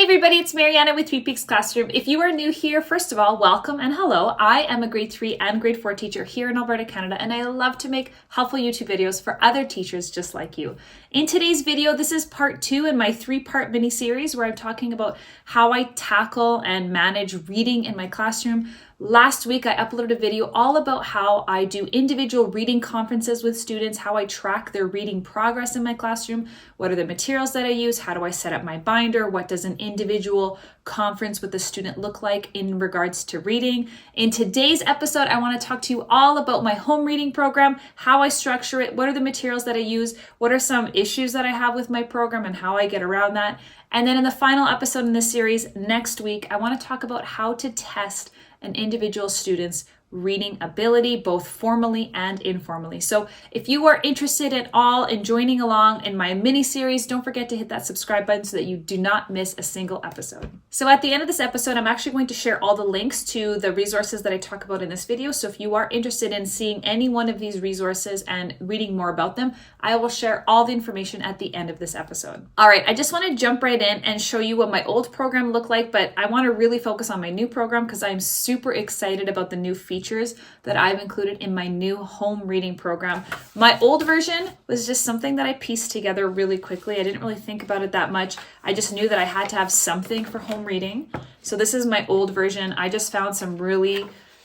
Hey everybody, it's Mariana with 3 Peaks Classroom. If you are new here, first of all, welcome and hello. I am a grade 3 and grade 4 teacher here in Alberta, Canada, and I love to make helpful YouTube videos for other teachers just like you. In today's video, this is part 2 in my 3-part mini-series where I'm talking about how I tackle and manage reading in my classroom. Last week, I uploaded a video all about how I do individual reading conferences with students, how I track their reading progress in my classroom, what are the materials that I use, how do I set up my binder, what does an individual conference with a student look like in regards to reading. In today's episode, I want to talk to you all about my home reading program, how I structure it, what are the materials that I use, what are some issues that I have with my program and how I get around that. And then in the final episode in this series next week, I want to talk about how to test an individual student's reading ability, both formally and informally. So if you are interested at all in joining along in my mini series, don't forget to hit that subscribe button so that you do not miss a single episode. So at the end of this episode, I'm actually going to share all the links to the resources that I talk about in this video. So if you are interested in seeing any one of these resources and reading more about them, I will share all the information at the end of this episode. All right, I just want to jump right in and show you what my old program looked like, but I want to really focus on my new program because I'm super excited about the new features that I've included in my new home reading program. My old version was just something that I pieced together really quickly. I didn't really think about it that much. I just knew that I had to have something for home reading. So this is my old version. I just found some really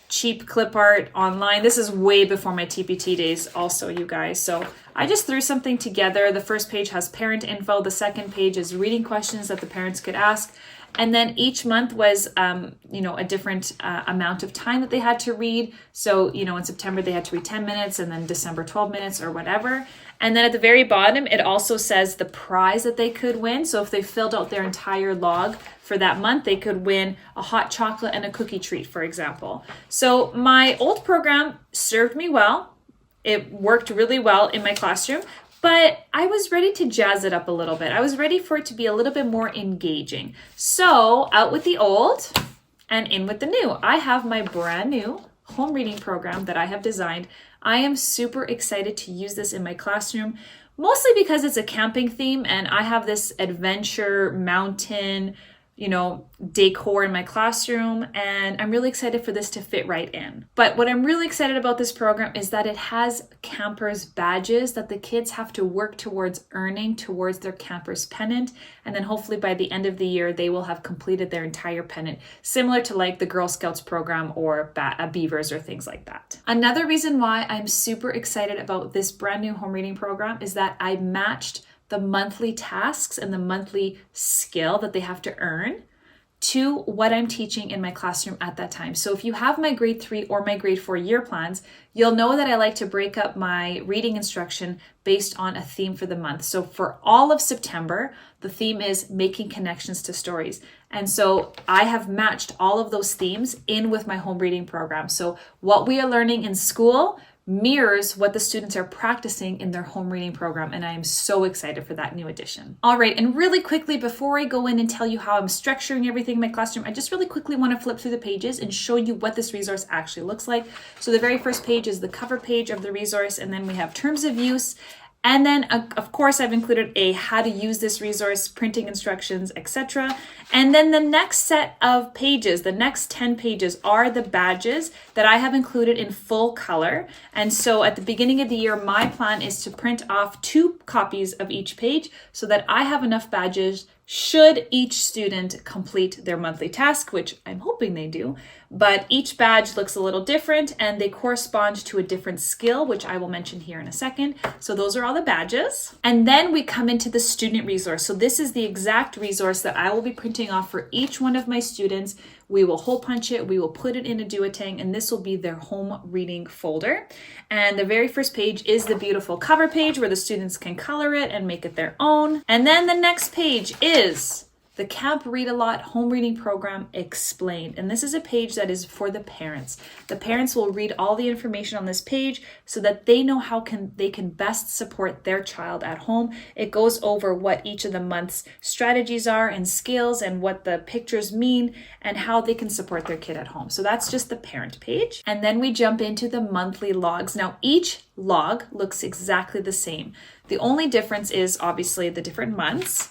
cheap clip art online. This is way before my TPT days also, you guys. So I just threw something together. The first page has parent info. The second page is reading questions that the parents could ask. And then each month was, a different amount of time that they had to read. So, in September, they had to read 10 minutes and then December, 12 minutes or whatever. And then at the very bottom, it also says the prize that they could win. So if they filled out their entire log for that month, they could win a hot chocolate and a cookie treat, for example. So my old program served me well. It worked really well in my classroom. But I was ready to jazz it up a little bit. I was ready for it to be a little bit more engaging. So out with the old and in with the new. I have my brand new home reading program that I have designed. I am super excited to use this in my classroom, mostly because it's a camping theme and I have this adventure mountain decor in my classroom, and I'm really excited for this to fit right in. But what I'm really excited about this program is that it has campers badges that the kids have to work towards earning towards their campers pennant, and then hopefully by the end of the year they will have completed their entire pennant, similar to like the Girl Scouts program or Beavers or things like that. Another reason why I'm super excited about this brand new home reading program is that I matched the monthly tasks and the monthly skill that they have to earn to what I'm teaching in my classroom at that time. So if you have my grade 3 or my grade 4 year plans, you'll know that I like to break up my reading instruction based on a theme for the month. So for all of September, the theme is making connections to stories. And so I have matched all of those themes in with my home reading program. So what we are learning in school mirrors what the students are practicing in their home reading program, and I am so excited for that new addition. All right, and really quickly, before I go in and tell you how I'm structuring everything in my classroom, I just really quickly want to flip through the pages and show you what this resource actually looks like. So the very first page is the cover page of the resource, and then we have terms of use. And then, of course, I've included a how to use this resource, printing instructions, etc. And then the next set of pages, the next 10 pages, are the badges that I have included in full color. And so at the beginning of the year, my plan is to print off 2 copies of each page so that I have enough badges should each student complete their monthly task, which I'm hoping they do. But each badge looks a little different and they correspond to a different skill, which I will mention here in a second. So those are all the badges. And then we come into the student resource. So this is the exact resource that I will be printing off for each one of my students. We will hole punch it, we will put it in a duotang, and this will be their home reading folder. And the very first page is the beautiful cover page where the students can color it and make it their own. And then the next page is the Camp Read a Lot Home Reading Program Explained. And this is a page that is for the parents. The parents will read all the information on this page so that they know how they can best support their child at home. It goes over what each of the month's strategies are and skills and what the pictures mean and how they can support their kid at home. So that's just the parent page. And then we jump into the monthly logs. Now each log looks exactly the same. The only difference is obviously the different months.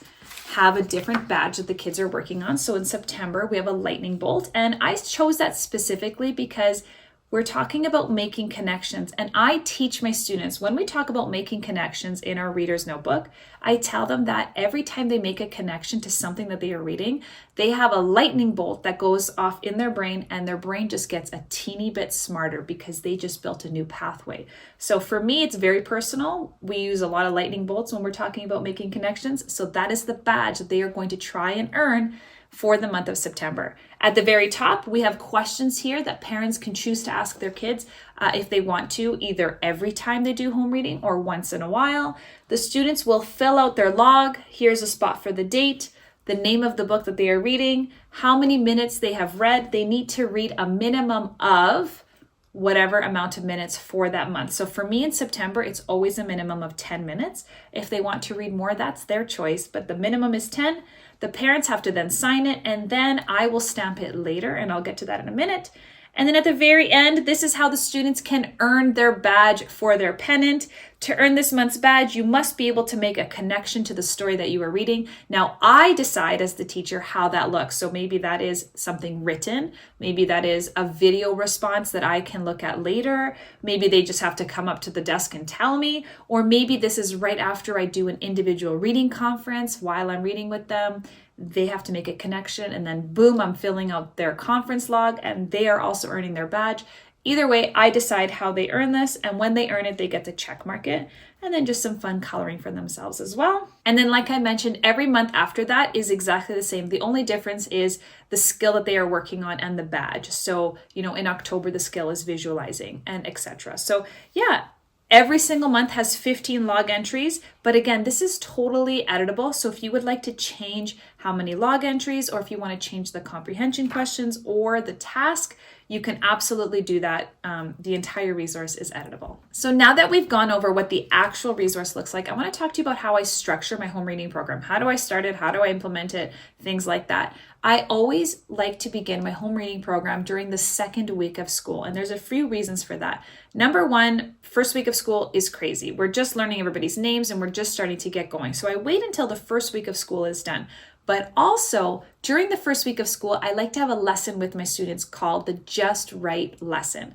have a different badge that the kids are working on. So in September, we have a lightning bolt, and I chose that specifically because we're talking about making connections. And I teach my students, when we talk about making connections in our reader's notebook, I tell them that every time they make a connection to something that they are reading, they have a lightning bolt that goes off in their brain, and their brain just gets a teeny bit smarter because they just built a new pathway. So for me, it's very personal. We use a lot of lightning bolts when we're talking about making connections. So that is the badge that they are going to try and earn for the month of September. At the very top, we have questions here that parents can choose to ask their kids if they want to, either every time they do home reading or once in a while. The students will fill out their log. Here's a spot for the date, the name of the book that they are reading, how many minutes they have read. They need to read a minimum of whatever amount of minutes for that month. So for me in September, it's always a minimum of 10 minutes. If they want to read more, that's their choice, but the minimum is 10. The parents have to then sign it, and then I will stamp it later, and I'll get to that in a minute. And then at the very end, this is how the students can earn their badge for their pennant. To earn this month's badge, you must be able to make a connection to the story that you are reading. Now, I decide as the teacher how that looks. So maybe that is something written. Maybe that is a video response that I can look at later. Maybe they just have to come up to the desk and tell me. Or maybe this is right after I do an individual reading conference while I'm reading with them. They have to make a connection, and then boom, I'm filling out their conference log, and they are also earning their badge. Either way, I decide how they earn this, and when they earn it, they get to check mark it, and then just some fun coloring for themselves as well. And then, like I mentioned, every month after that is exactly the same. The only difference is the skill that they are working on and the badge. So, in October, the skill is visualizing and etc. So yeah, every single month has 15 log entries, but again, this is totally editable. So if you would like to change how many log entries, or if you want to change the comprehension questions or the task, you can absolutely do that. The entire resource is editable. So now that we've gone over what the actual resource looks like, I want to talk to you about how I structure my home reading program. How do I start it? How do I implement it? Things like that. I always like to begin my home reading program during the second week of school, and there's a few reasons for that. Number one, first week of school is crazy. We're just learning everybody's names and we're just starting to get going. So I wait until the first week of school is done. But also, during the first week of school, I like to have a lesson with my students called the Just Right lesson.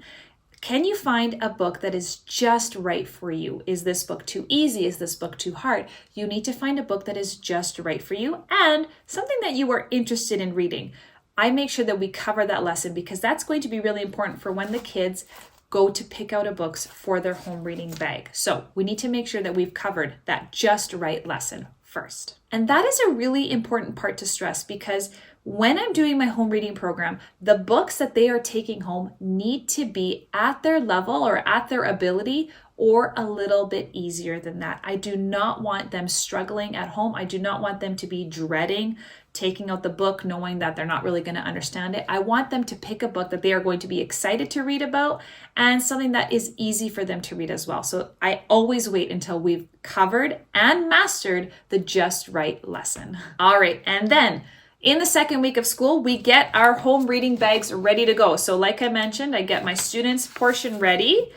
Can you find a book that is just right for you? Is this book too easy? Is this book too hard? You need to find a book that is just right for you and something that you are interested in reading. I make sure that we cover that lesson because that's going to be really important for when the kids go to pick out a books for their home reading bag. So we need to make sure that we've covered that just right lesson first. And that is a really important part to stress because when I'm doing my home reading program, the books that they are taking home need to be at their level or at their ability or a little bit easier than that. I do not want them struggling at home. I do not want them to be dreading taking out the book, knowing that they're not really going to understand it. I want them to pick a book that they are going to be excited to read about and something that is easy for them to read as well. So I always wait until we've covered and mastered the just right lesson. All right, and then in the second week of school, we get our home reading bags ready to go. So like I mentioned, I get my students' portion ready.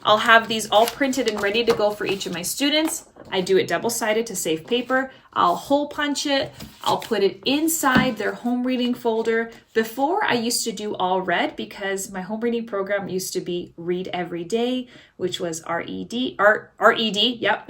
I'll have these all printed and ready to go for each of my students. I do it double-sided to save paper. I'll hole punch it. I'll put it inside their home reading folder. Before, I used to do all red because my home reading program used to be Read Every Day, which was RED, yep.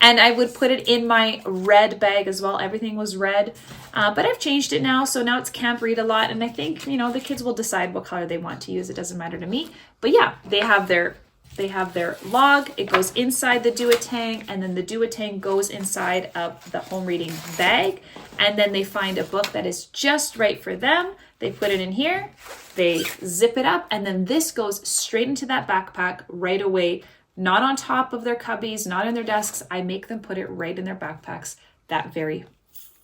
And I would put it in my red bag as well. Everything was red, but I've changed it now. So now it's Camp Read a Lot. And I think, the kids will decide what color they want to use. It doesn't matter to me. But yeah, they have their log, it goes inside the duotang, and then the duotang goes inside of the home reading bag, and then they find a book that is just right for them. They put it in here, they zip it up, and then this goes straight into that backpack right away, not on top of their cubbies, not in their desks. I make them put it right in their backpacks that very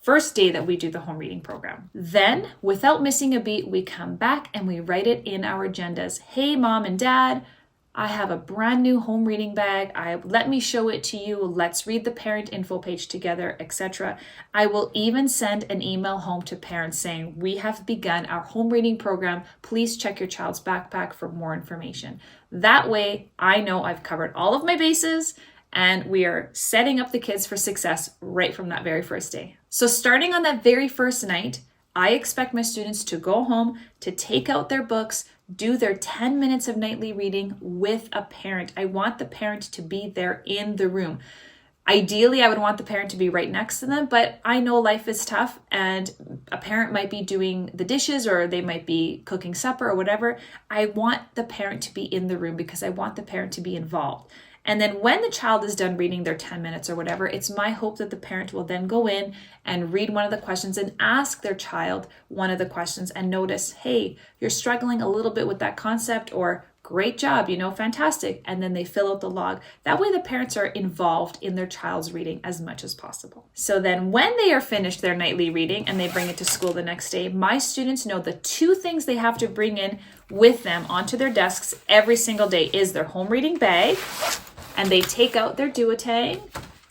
first day that we do the home reading program. Then, without missing a beat, we come back and we write it in our agendas. Hey, Mom and Dad, I have a brand new home reading bag. Let me show it to you. Let's read the parent info page together, etc. I will even send an email home to parents saying, we have begun our home reading program. Please check your child's backpack for more information. That way, I know I've covered all of my bases and we are setting up the kids for success right from that very first day. So starting on that very first night, I expect my students to go home, to take out their books, do their 10 minutes of nightly reading with a parent. I want the parent to be there in the room. Ideally, I would want the parent to be right next to them, but I know life is tough and a parent might be doing the dishes or they might be cooking supper or whatever. I want the parent to be in the room because I want the parent to be involved. And then when the child is done reading their 10 minutes or whatever, it's my hope that the parent will then go in and read one of the questions and ask their child one of the questions and notice, hey, you're struggling a little bit with that concept, or great job, fantastic. And then they fill out the log. That way the parents are involved in their child's reading as much as possible. So then when they are finished their nightly reading and they bring it to school the next day, my students know the 2 things they have to bring in with them onto their desks every single day is their home reading bag, and they take out their duotang.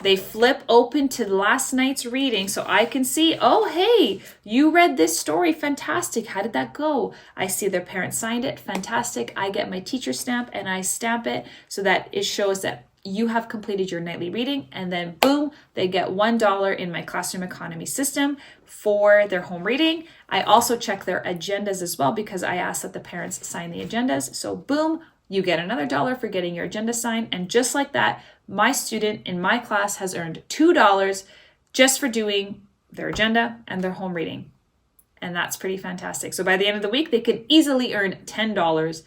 They flip open to last night's reading so I can see, oh, hey, you read this story. Fantastic. How did that go? I see their parent signed it. Fantastic. I get my teacher stamp and I stamp it so that it shows that you have completed your nightly reading. And then boom, they get $1 in my classroom economy system for their home reading. I also check their agendas as well because I ask that the parents sign the agendas. So boom, you get another $1 for getting your agenda signed. And just like that, my student in my class has earned $2 just for doing their agenda and their home reading. And that's pretty fantastic. So by the end of the week, they could easily earn $10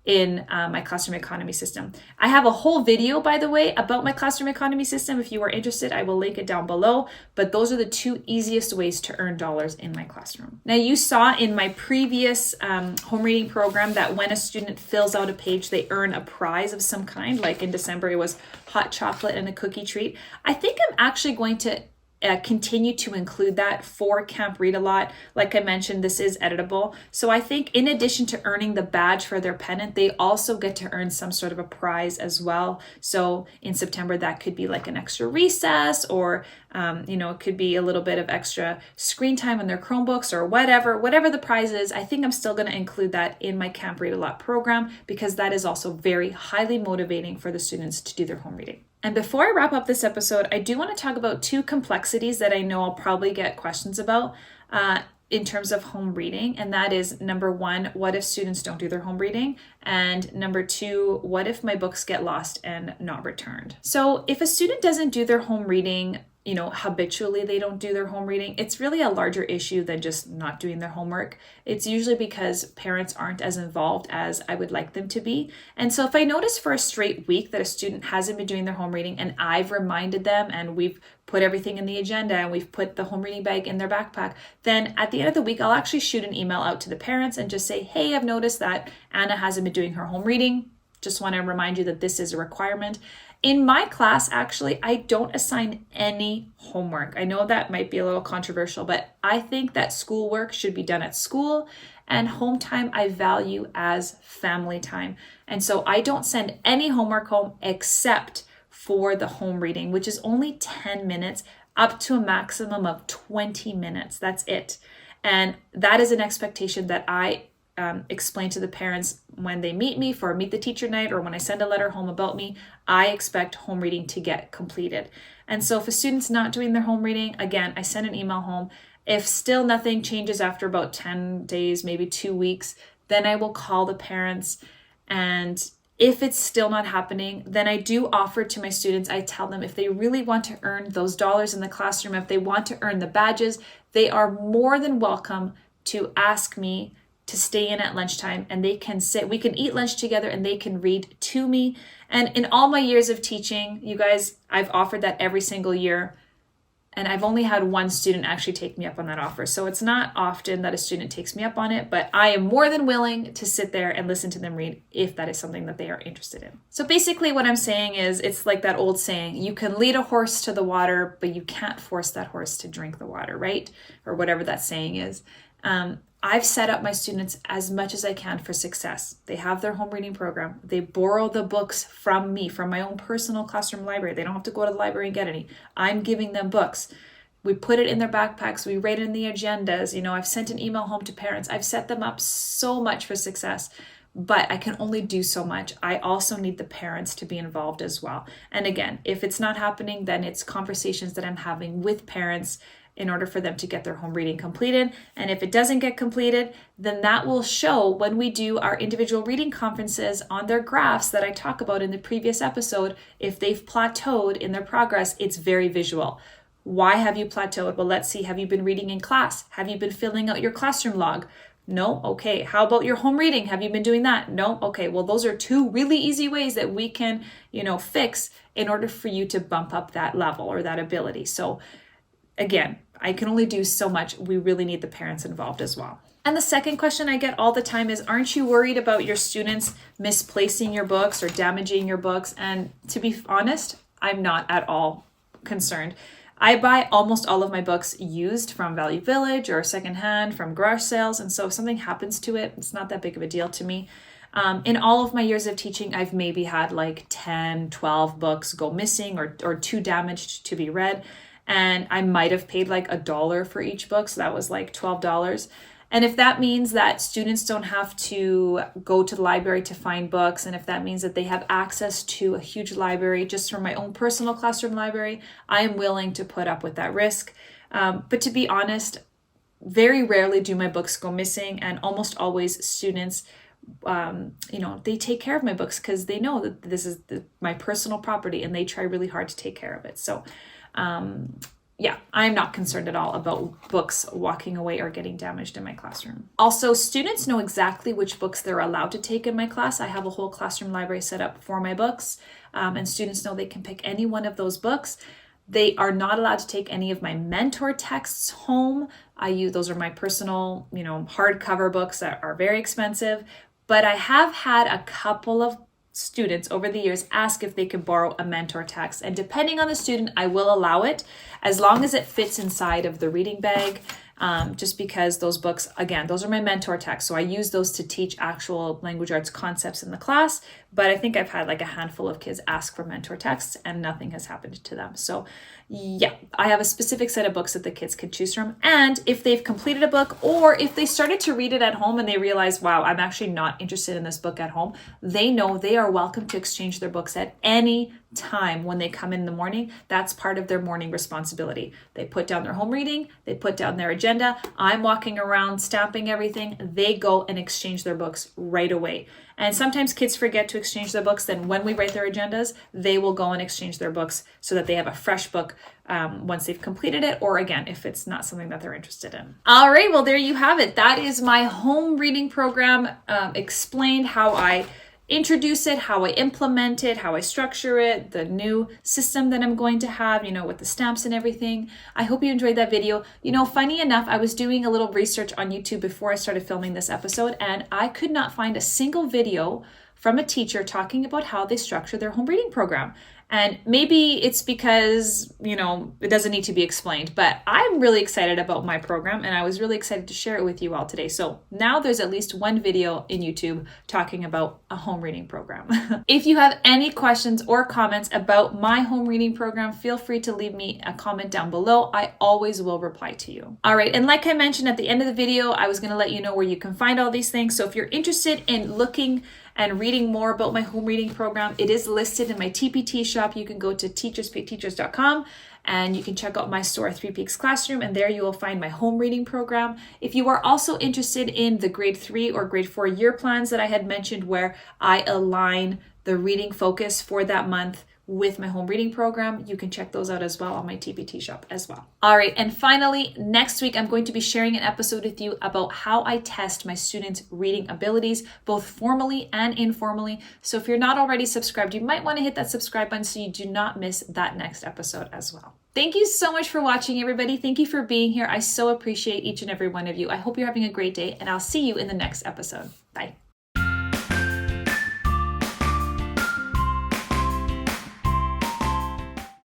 in my classroom economy system. I have a whole video, by the way, about my classroom economy system. If you are interested, I will link it down below. But those are the 2 easiest ways to earn dollars in my classroom. Now, you saw in my previous home reading program that when a student fills out a page, they earn a prize of some kind. Like in December, it was hot chocolate and a cookie treat. I think I'm actually going to continue to include that for Camp Read a Lot. Like I mentioned, this is editable. So I think in addition to earning the badge for their pennant, they also get to earn some sort of a prize as well. So in September, that could be like an extra recess or, it could be a little bit of extra screen time on their Chromebooks or whatever the prize is. I think I'm still going to include that in my Camp Read a Lot program because that is also very highly motivating for the students to do their home reading. And before I wrap up this episode, I do want to talk about 2 complexities that I know I'll probably get questions about in terms of home reading. And that is, number 1, what if students don't do their home reading? And number 2, what if my books get lost and not returned? So if a student doesn't do their home reading, habitually they don't do their home reading, it's really a larger issue than just not doing their homework. It's usually because parents aren't as involved as I would like them to be. And so if I notice for a straight week that a student hasn't been doing their home reading and I've reminded them and we've put everything in the agenda and we've put the home reading bag in their backpack, then at the end of the week, I'll actually shoot an email out to the parents and just say, hey, I've noticed that Anna hasn't been doing her home reading. Just want to remind you that this is a requirement. In my class, actually, I don't assign any homework. I know that might be a little controversial, but I think that schoolwork should be done at school, and home time I value as family time. And so I don't send any homework home except for the home reading, which is only 10 minutes up to a maximum of 20 minutes. That's it. And that is an expectation that I explain to the parents when they meet me for meet the teacher night or when I send a letter home about me. I expect home reading to get completed. And so if a student's not doing their home reading, again, I send an email home. If still nothing changes after about 10 days, maybe 2 weeks, then I will call the parents. And if it's still not happening, then I do offer to my students, I tell them if they really want to earn those dollars in the classroom, if they want to earn the badges, they are more than welcome to ask me to stay in at lunchtime, and they can we can eat lunch together and they can read to me. And in all my years of teaching, you guys, I've offered that every single year. And I've only had 1 student actually take me up on that offer. So it's not often that a student takes me up on it, but I am more than willing to sit there and listen to them read if that is something that they are interested in. So basically what I'm saying is, it's like that old saying, you can lead a horse to the water, but you can't force that horse to drink the water, right? Or whatever that saying is. I've set up my students as much as I can for success. They have their home reading program. They borrow the books from me, from my own personal classroom library. They don't have to go to the library and get any. I'm giving them books. We put it in their backpacks. We write it in the agendas. I've sent an email home to parents. I've set them up so much for success, but I can only do so much. I also need the parents to be involved as well. And again, if it's not happening, then it's conversations that I'm having with parents in order for them to get their home reading completed. And if it doesn't get completed, then that will show when we do our individual reading conferences on their graphs that I talk about in the previous episode. If they've plateaued in their progress, it's very visual. Why have you plateaued? Well, let's see. Have you been reading in class? Have you been filling out your classroom log? No? Okay. How about your home reading? Have you been doing that? No? Okay. Well, those are two really easy ways that we can, fix in order for you to bump up that level or that ability. So again, I can only do so much. We really need the parents involved as well. And the second question I get all the time is, aren't you worried about your students misplacing your books or damaging your books? And to be honest, I'm not at all concerned. I buy almost all of my books used from Value Village or secondhand from garage sales. And so if something happens to it, it's not that big of a deal to me. In all of my years of teaching, I've maybe had like 10, 12 books go missing or too damaged to be read. And I might have paid like $1 for each book. So that was like $12. And if that means that students don't have to go to the library to find books, and if that means that they have access to a huge library just from my own personal classroom library, I am willing to put up with that risk. But to be honest, very rarely do my books go missing, and almost always students, they take care of my books because they know that this is my personal property, and they try really hard to take care of it. So I'm not concerned at all about books walking away or getting damaged in my classroom. Also, students know exactly which books they're allowed to take in my class. I have a whole classroom library set up for my books, and students know they can pick any one of those books. They are not allowed to take any of my mentor texts home. Those are my personal, hardcover books that are very expensive, but I have had a couple of students over the years ask if they can borrow a mentor text, and depending on the student, I will allow it as long as it fits inside of the reading bag, just because those books, again, those are my mentor texts, so I use those to teach actual language arts concepts in the class. But I think I've had like a handful of kids ask for mentor texts and nothing has happened to them. So yeah, I have a specific set of books that the kids can choose from. And if they've completed a book, or if they started to read it at home and they realize, wow, I'm actually not interested in this book at home, they know they are welcome to exchange their books at any time when they come in the morning. That's part of their morning responsibility. They put down their home reading, they put down their agenda. I'm walking around stamping everything. They go and exchange their books right away. And sometimes kids forget to exchange their books. Then when we write their agendas, they will go and exchange their books so that they have a fresh book once they've completed it, or again, if it's not something that they're interested in. All right, well, there you have it. That is my home reading program, explained how I introduce it, how I implement it, how I structure it, the new system that I'm going to have, with the stamps and everything. I hope you enjoyed that video. Funny enough, I was doing a little research on YouTube before I started filming this episode, and I could not find a single video from a teacher talking about how they structure their home reading program. And maybe it's because, it doesn't need to be explained, but I'm really excited about my program and I was really excited to share it with you all today. So now there's at least one video in YouTube talking about a home reading program. If you have any questions or comments about my home reading program, feel free to leave me a comment down below. I always will reply to you. All right. And like I mentioned at the end of the video, I was going to let you know where you can find all these things. So if you're interested in looking and reading more about my home reading program, it is listed in my TPT shop. You can go to teacherspayteachers.com and you can check out my store, 3 Peaks Classroom, and there you will find my home reading program. If you are also interested in the grade 3 or grade 4 year plans that I had mentioned, where I align the reading focus for that month with my home reading program, you can check those out as well on my TPT shop as well. All right, and finally, next week, I'm going to be sharing an episode with you about how I test my students' reading abilities, both formally and informally. So if you're not already subscribed, you might want to hit that subscribe button so you do not miss that next episode as well. Thank you so much for watching, everybody. Thank you for being here. I so appreciate each and every one of you. I hope you're having a great day, and I'll see you in the next episode. Bye.